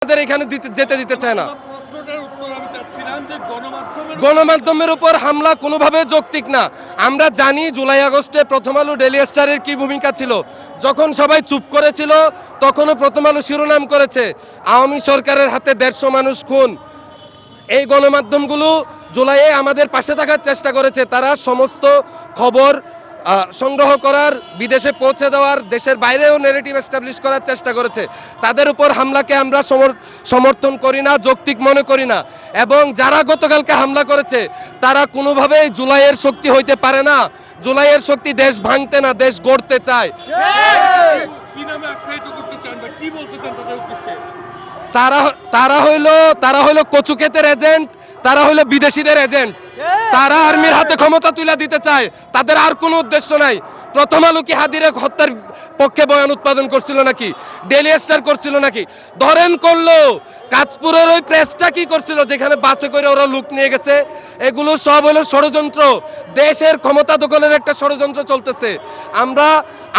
আমাদের এখানে যেতে দিতে চায় না। গণমাধ্যমের উপর হামলা কোনোভাবে যৌক্তিক না। আমরা জানি জুলাই আগস্টে প্রথম আলো ডেইলি স্টারের কি ভূমিকা ছিল। যখন সবাই চুপ করেছিল তখনও প্রথম আলো শিরোনাম করেছে আওয়ামী সরকারের হাতে 150 মানুষ খুন। এই গণমাধ্যমগুলো জুলাইয়ে আমাদের পাশে থাকার চেষ্টা করেছে। তারা সমস্ত খবর সংগ্রহ করার, বিদেশে পৌঁছে দেওয়ার, দেশের বাইরেও নেগেটিভ এস্টাবলিশ করার চেষ্টা করেছে। তাদের উপর হামলাকে আমরা সমর্থন করি না, যৌক্তিক মনে করি না। এবং যারা গতকালকে হামলা করেছে তারা কোনোভাবেই জুলাইয়ের শক্তি হইতে পারে না। জুলাইয়ের শক্তি দেশ ভাঙতে না, দেশ গড়তে চায়। তারা হইল কচুক্ষেতের এজেন্ট, তারা হইল বিদেশিদের এজেন্ট। তারা আর্মির হাতে ক্ষমতা তুলে দিতে চায়, তাদের আর কোনো উদ্দেশ্য নাই। প্রথম আলো কি হাদিরে হত্যার পক্ষে বয়ান উৎপাদন করছিল নাকি? ডেইলি স্টার করছিল নাকি? ধরেন করলো, কাঁচপুরের ওই প্রেসটা কি করছিল যেখানে বাসে করে ওরা লুক নিয়ে গেছে? এগুলো সব হলো ষড়যন্ত্র, দেশের ক্ষমতা দখলের একটা ষড়যন্ত্র চলতেছে। আমরা